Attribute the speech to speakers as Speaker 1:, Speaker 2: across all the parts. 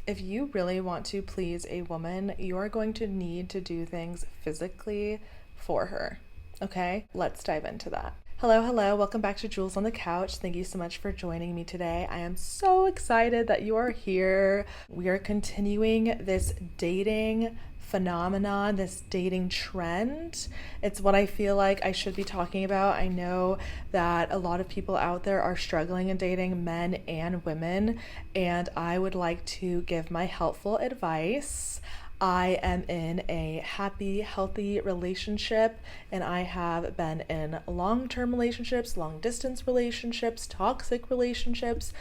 Speaker 1: if you really want to please a woman, you are going to need to do things physically for her. Okay, let's dive into that. Hello, hello. Welcome back to Jules on the Couch. Thank you so much for joining me today. I am so excited that you are here. We are continuing this dating phenomenon, this dating trend. It's what I feel like I should be talking about. I know that a lot of people out there are struggling in dating, men and women, and I would like to give my helpful advice. I am in a happy, healthy relationship, and I have been in long-term relationships, long-distance relationships, toxic relationships,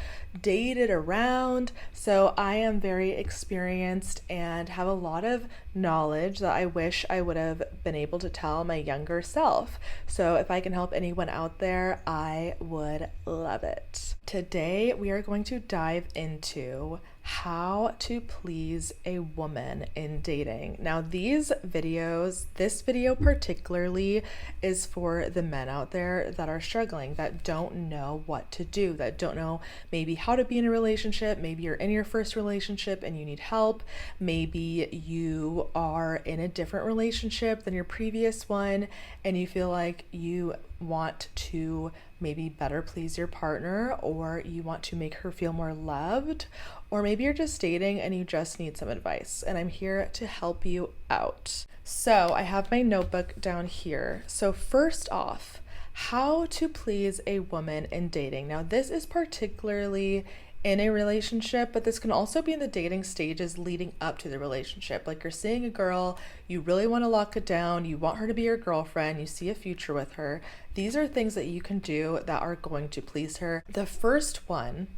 Speaker 1: dated around. So I am very experienced and have a lot of knowledge that I wish I would have been able to tell my younger self. So if I can help anyone out there, I would love it. Today, we are going to dive into how to please a woman in dating. Now, this video particularly is for the men out there that are struggling, that don't know what to do, that don't know maybe how to be in a relationship. Maybe you're in your first relationship and you need help. Maybe you are in a different relationship than your previous one and you feel like you want to maybe better please your partner, or you want to make her feel more loved, or maybe you're just dating and you just need some advice, and I'm here to help you out. So I have my notebook down here. So first off, how to please a woman in dating. Now this is particularly in a relationship, but this can also be in the dating stages leading up to the relationship. Like you're seeing a girl, you really want to lock it down, you want her to be your girlfriend, you see a future with her. These are things that you can do that are going to please her. The first one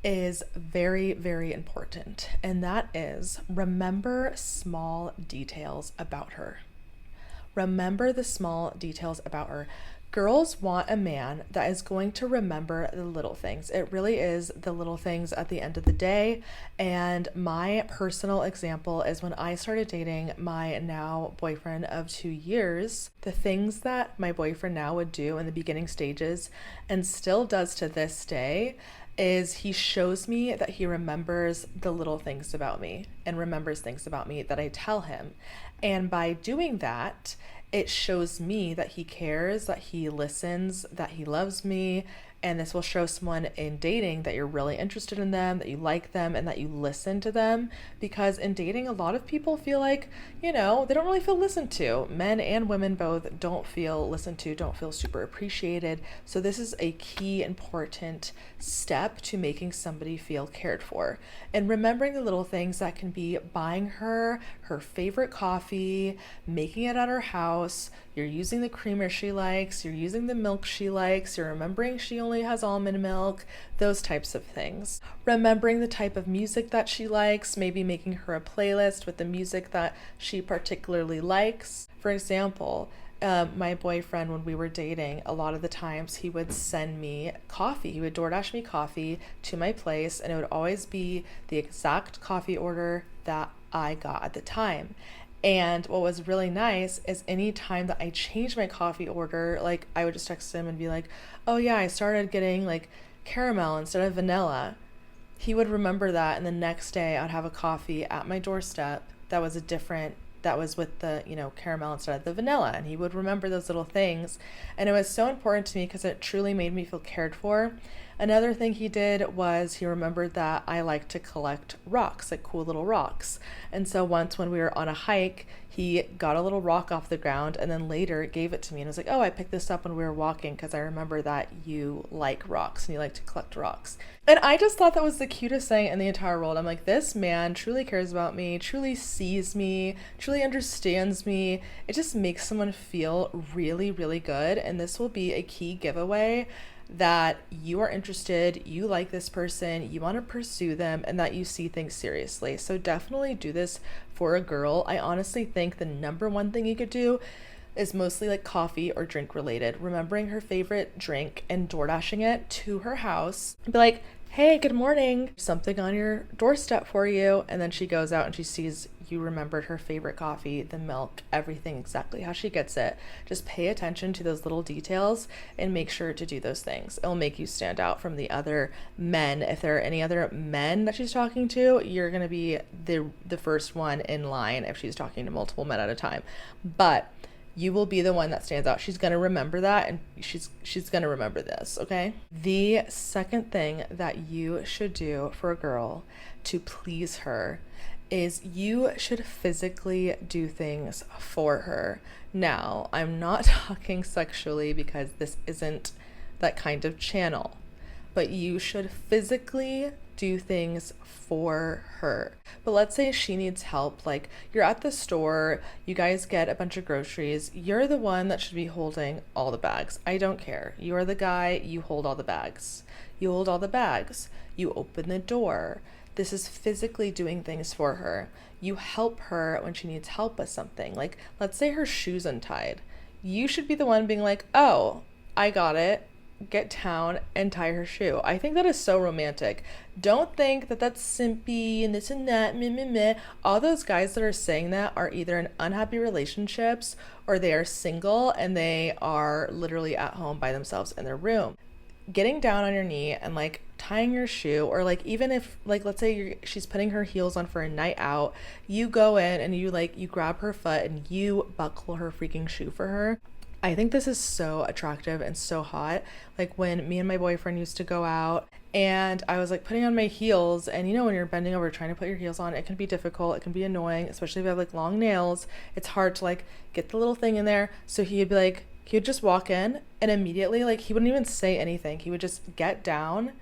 Speaker 1: is very, very important, and that is remember small details about her. Remember the small details about her. Girls want a man that is going to remember the little things. It really is the little things at the end of the day. And my personal example is when I started dating my now boyfriend of 2 years, the things that my boyfriend now would do in the beginning stages and still does to this day is he shows me that he remembers the little things about me and remembers things about me that I tell him. And by doing that, it shows me that he cares, that he listens, that he loves me. And this will show someone in dating that you're really interested in them, that you like them, and that you listen to them. Because in dating, a lot of people feel like, they don't really feel listened to. Men and women both don't feel listened to, don't feel super appreciated. So this is a key important step to making somebody feel cared for. And remembering the little things that can be buying her favorite coffee, making it at her house. You're using the creamer she likes, you're using the milk she likes, you're remembering she only has almond milk, those types of things. Remembering the type of music that she likes, maybe making her a playlist with the music that she particularly likes. For example, my boyfriend, when we were dating, a lot of the times he would send me coffee. He would DoorDash me coffee to my place, and it would always be the exact coffee order that I got at the time. And what was really nice is any time that I changed my coffee order, like I would just text him and be like, oh yeah, I started getting like caramel instead of vanilla. He would remember that, and the next day I'd have a coffee at my doorstep that was with the, caramel instead of the vanilla. And he would remember those little things. And it was so important to me because it truly made me feel cared for. Another thing he did was he remembered that I like to collect rocks, like cool little rocks. And so once when we were on a hike, he got a little rock off the ground and then later gave it to me and was like, oh, I picked this up when we were walking because I remember that you like rocks and you like to collect rocks. And I just thought that was the cutest thing in the entire world. I'm like, this man truly cares about me, truly sees me, truly understands me. It just makes someone feel really, really good. And this will be a key giveaway that you are interested, you like this person, you want to pursue them, and that you see things seriously. So definitely do this for a girl. I honestly think the number one thing you could do is mostly like coffee or drink related. Remembering her favorite drink and DoorDashing it to her house. Be like, hey, good morning, something on your doorstep for you. And then she goes out and she sees you remembered her favorite coffee, the milk, everything exactly how she gets it. Just pay attention to those little details and make sure to do those things. It'll make you stand out from the other men. If there are any other men that she's talking to, you're going to be the first one in line if she's talking to multiple men at a time. But you will be the one that stands out. She's going to remember that, and she's going to remember this, okay? The second thing that you should do for a girl to please her is you should physically do things for her. Now, I'm not talking sexually because this isn't that kind of channel, but you should physically do things for her. But let's say she needs help, like you're at the store, you guys get a bunch of groceries, you're the one that should be holding all the bags. I don't care. You're the guy, you hold all the bags. You hold all the bags. You open the door. This is physically doing things for her. You help her when she needs help with something. Like, let's say her shoe's untied. You should be the one being like, oh, I got it. Get down and tie her shoe. I think that is so romantic. Don't think that that's simpy and this and that, meh, meh, meh. All those guys that are saying that are either in unhappy relationships or they are single and they are literally at home by themselves in their room. Getting down on your knee and like tying your shoe, or like even if like let's say she's putting her heels on for a night out, you go in and you grab her foot and you buckle her freaking shoe for her. I think this is so attractive and so hot. Like when me and my boyfriend used to go out and I was like putting on my heels, and you know when you're bending over trying to put your heels on, it can be difficult, it can be annoying, especially if you have like long nails. It's hard to like get the little thing in there. So he would just walk in and immediately, like, he wouldn't even say anything. He would just get down,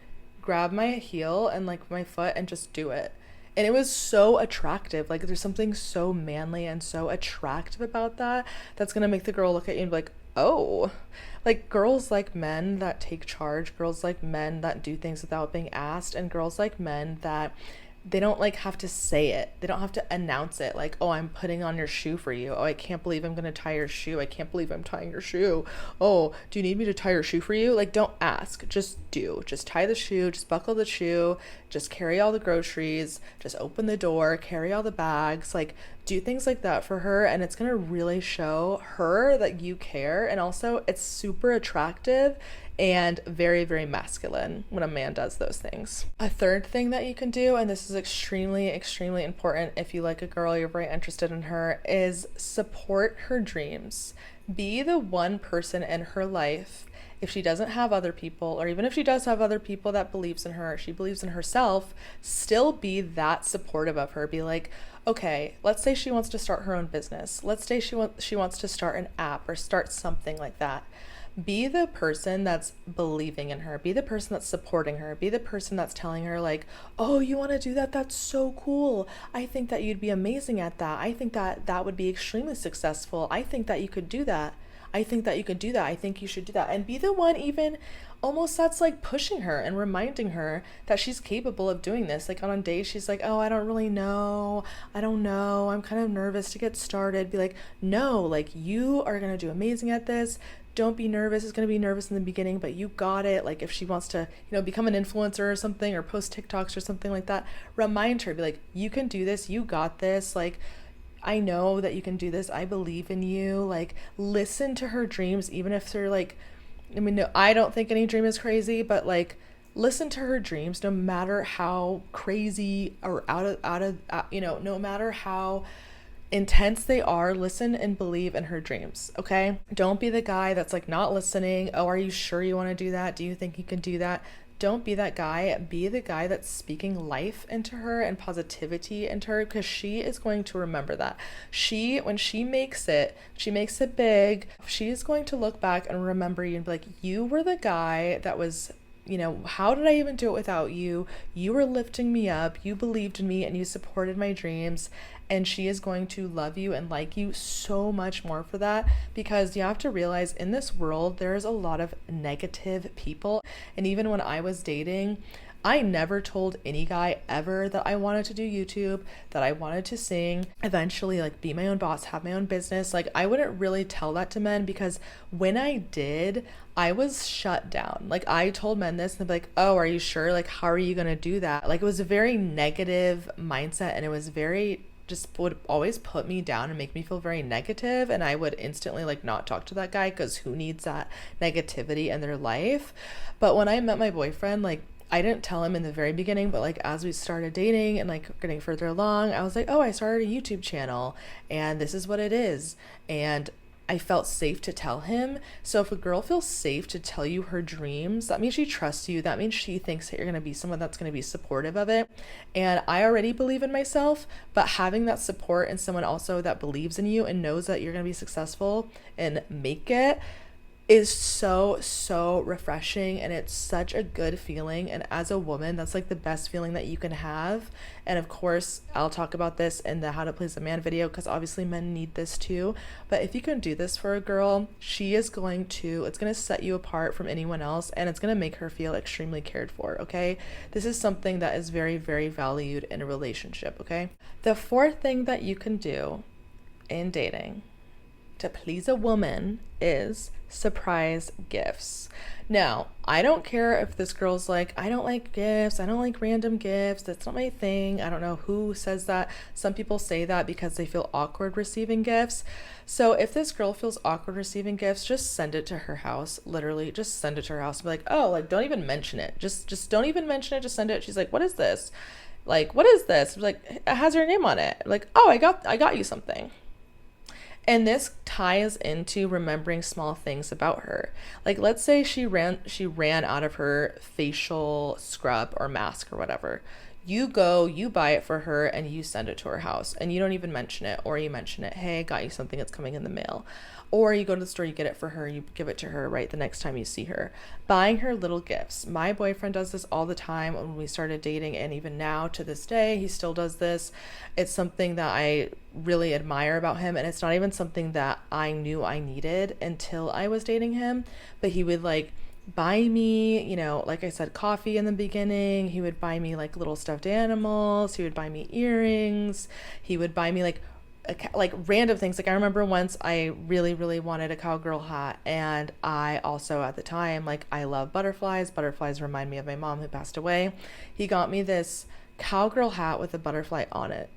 Speaker 1: grab my heel and like my foot and just do it. And it was so attractive. Like there's something so manly and so attractive about that that's going to make the girl look at you and be like, oh, like girls like men that take charge, girls like men that do things without being asked, and girls like men that they don't like have to say it. They don't have to announce it. Like, oh, I'm putting on your shoe for you. Oh, I can't believe I'm going to tie your shoe. I can't believe I'm tying your shoe. Oh, do you need me to tie your shoe for you? Like, don't ask. Just do. Just tie the shoe. Just buckle the shoe. Just carry all the groceries. Just open the door. Carry all the bags. Like, do things like that for her. And it's going to really show her that you care. And also, it's super attractive and very, very masculine when a man does those things. A third thing that you can do, and this is extremely, extremely important if you like a girl, you're very interested in her, is support her dreams. Be the one person in her life, if she doesn't have other people, or even if she does have other people that believes in her, she believes in herself, still be that supportive of her. Be like, okay, let's say she wants to start her own business. Let's say she wants to start an app or start something like that. Be the person that's believing in her. Be the person that's supporting her. Be the person that's telling her like, oh, you want to do that? That's so cool. I think that you'd be amazing at that. I think that that would be extremely successful. I think that you could do that. I think that you could do that. I think you should do that. And be the one even almost that's like pushing her and reminding her that she's capable of doing this. Like on days she's like, oh, I don't really know. I don't know. I'm kind of nervous to get started. Be like, no, like you are going to do amazing at this. Don't be nervous. It's going to be nervous in the beginning, but you got it. Like if she wants to, become an influencer or something or post TikToks or something like that, remind her, be like, you can do this. You got this. Like, I know that you can do this. I believe in you. Like, listen to her dreams, even if they're like, no, I don't think any dream is crazy, but like, listen to her dreams, no matter how crazy or no matter how intense they are. Listen and believe in her dreams. Okay. Don't be the guy that's like not listening. Oh, are you sure you want to do that? Do you think you can do that? Don't be that guy. Be the guy that's speaking life into her and positivity into her, because she is going to remember that. When she makes it big, she is going to look back and remember you and be like, you were the guy that was, how did I even do it without you? You were lifting me up. You believed in me and you supported my dreams. And she is going to love you and like you so much more for that, because you have to realize in this world, there's a lot of negative people. And even when I was dating, I never told any guy ever that I wanted to do YouTube, that I wanted to sing, eventually like be my own boss, have my own business. Like I wouldn't really tell that to men because when I did, I was shut down. Like I told men this and they'd be like, "Oh, are you sure? Like how are you going to do that?" Like it was a very negative mindset and it was very just would always put me down and make me feel very negative, and I would instantly like not talk to that guy because who needs that negativity in their life. But when I met my boyfriend, like I didn't tell him in the very beginning, but like as we started dating and like getting further along, I was like, "Oh, I started a YouTube channel and this is what it is." And I felt safe to tell him. So if a girl feels safe to tell you her dreams, that means she trusts you. That means she thinks that you're going to be someone that's going to be supportive of it. And I already believe in myself, but having that support and someone also that believes in you and knows that you're going to be successful and make it is so refreshing, and it's such a good feeling. And as a woman, that's like the best feeling that you can have. And of course, I'll talk about this in the how to please a man video because obviously men need this too. But if you can do this for a girl, it's going to set you apart from anyone else, and it's going to make her feel extremely cared for. Okay, this is something that is very valued in a relationship. Okay, the fourth thing that you can do in dating to please a woman is surprise gifts. Now, I don't care if this girl's like, "I don't like gifts, I don't like random gifts, that's not my thing." I don't know who says that. Some people say that because they feel awkward receiving gifts. So if this girl feels awkward receiving gifts, just send it to her house. Literally, just send it to her house and be like, "Oh, like don't even mention it. Just don't even mention it, just send it." She's like, "What is this? Like, what is this?" I'm like, "It has your name on it." Like, "Oh, I got you something." And this ties into remembering small things about her. Like let's say she ran out of her facial scrub or mask or whatever. You go, you buy it for her and you send it to her house and you don't even mention it, or you mention it, "Hey, I got you something, it's coming in the mail." Or you go to the store, you get it for her, you give it to her right the next time you see her. Buying her little gifts. My boyfriend does this all the time when we started dating, and even now to this day, he still does this. It's something that I really admire about him, and it's not even something that I knew I needed until I was dating him. But he would like buy me, like I said, coffee in the beginning. He would buy me like little stuffed animals. He would buy me earrings. He would buy me like random things. Like I remember once I really wanted a cowgirl hat, and I also at the time, like I love butterflies remind me of my mom who passed away. He got me this cowgirl hat with a butterfly on it.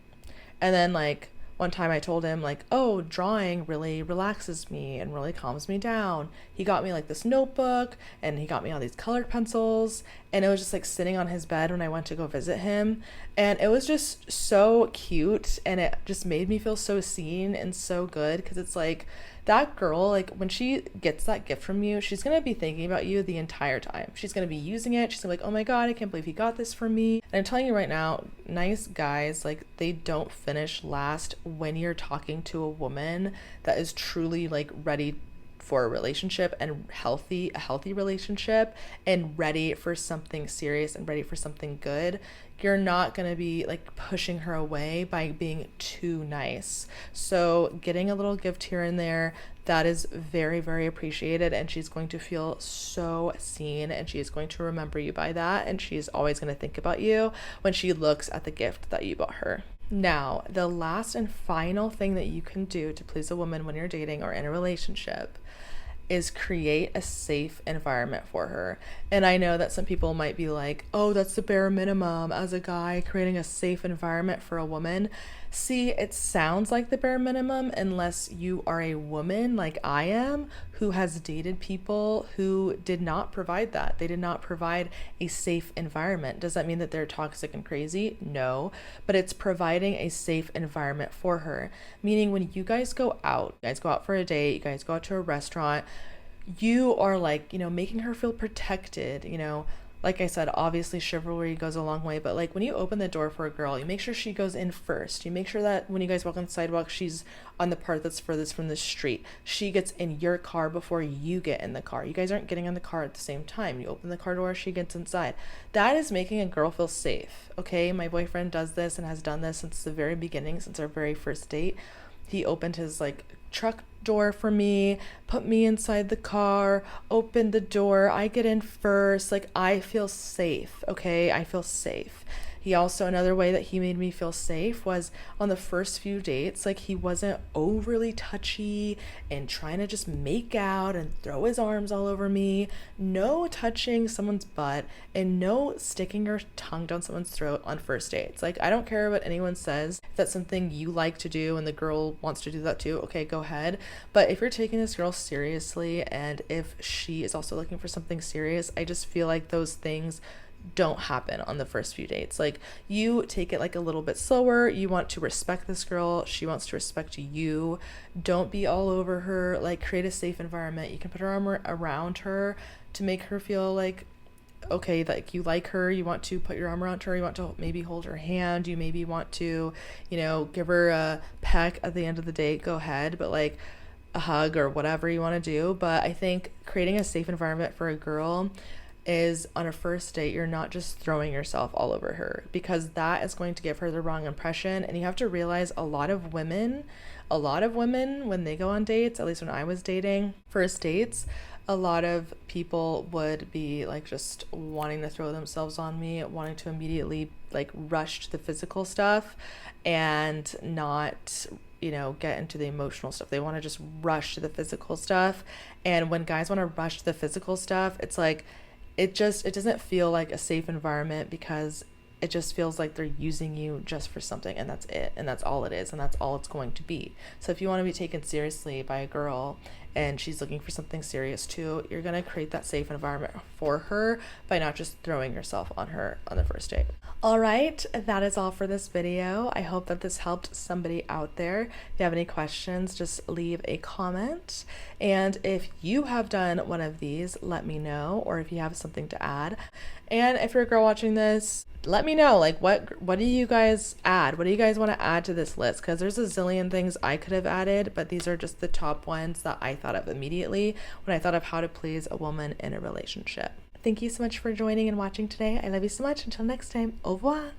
Speaker 1: And then like one time I told him like, "Oh, drawing really relaxes me and really calms me down." He got me like this notebook and he got me all these colored pencils, and it was just like sitting on his bed when I went to go visit him. And it was just so cute, and it just made me feel so seen and so good, because it's like that girl, like when she gets that gift from you, she's going to be thinking about you the entire time. She's going to be using it. She's gonna be like, "Oh my God, I can't believe he got this for me." And I'm telling you right now, nice guys, like they don't finish last when you're talking to a woman that is truly like ready for a relationship and a healthy relationship, and ready for something serious and ready for something good. You're not going to be like pushing her away by being too nice. So getting a little gift here and there, that is very appreciated, and she's going to feel so seen, and she is going to remember you by that, and she's always going to think about you when she looks at the gift that you bought her. Now, the last and final thing that you can do to please a woman when you're dating or in a relationship is create a safe environment for her. And I know that some people might be like, "Oh, that's the bare minimum as a guy, creating a safe environment for a woman." See, it sounds like the bare minimum unless you are a woman like I am, who has dated people who did not provide that. They did not provide a safe environment. Does that mean that they're toxic and crazy? No, but it's providing a safe environment for her. Meaning when you guys go out for a date, you guys go out to a restaurant, you are like, making her feel protected, like I said, obviously chivalry goes a long way, but like when you open the door for a girl, you make sure she goes in first. You make sure that when you guys walk on the sidewalk, she's on the part that's furthest from the street. She gets in your car before you get in the car. You guys aren't getting on the car at the same time. You open the car door, she gets inside. That is making a girl feel safe. Okay, my boyfriend does this and has done this since the very beginning, since our very first date. He opened his like truck door for me, put me inside the car, open the door, I get in first. Like, I feel safe, okay? I feel safe. He also, another way that he made me feel safe was on the first few dates, like he wasn't overly touchy and trying to just make out and throw his arms all over me. No touching someone's butt and no sticking your tongue down someone's throat on first dates. Like, I don't care what anyone says. If that's something you like to do and the girl wants to do that too, okay, go ahead. But if you're taking this girl seriously and if she is also looking for something serious, I just feel like those things don't happen on the first few dates. Like, you take it like a little bit slower. You want to respect this girl. She wants to respect you. Don't be all over her. Like, create a safe environment. You can put your arm around her to make her feel like, okay, like you like her. You want to put your arm around her. You want to maybe hold her hand. You maybe want to, give her a peck at the end of the date. Go ahead. But like a hug or whatever you want to do. But I think creating a safe environment for a girl is on a first date, you're not just throwing yourself all over her, because that is going to give her the wrong impression. And you have to realize a lot of women when they go on dates, at least when I was dating first dates, a lot of people would be like just wanting to throw themselves on me, wanting to immediately like rush to the physical stuff and not get into the emotional stuff. They want to just rush to the physical stuff. And when guys want to rush to the physical stuff, it's like it doesn't feel like a safe environment, because it just feels like they're using you just for something, and that's it, and that's all it is, and that's all it's going to be. So if you want to be taken seriously by a girl and she's looking for something serious too, you're going to create that safe environment for her by not just throwing yourself on her on the first date. All right, that is all for this video. I hope that this helped somebody out there. If you have any questions, just leave a comment. And if you have done one of these, let me know, or if you have something to add. And if you're a girl watching this, let me know, like, what do you guys add? What do you guys want to add to this list? Because there's a zillion things I could have added, but these are just the top ones that I thought of immediately when I thought of how to please a woman in a relationship. Thank you so much for joining and watching today. I love you so much. Until next time, au revoir.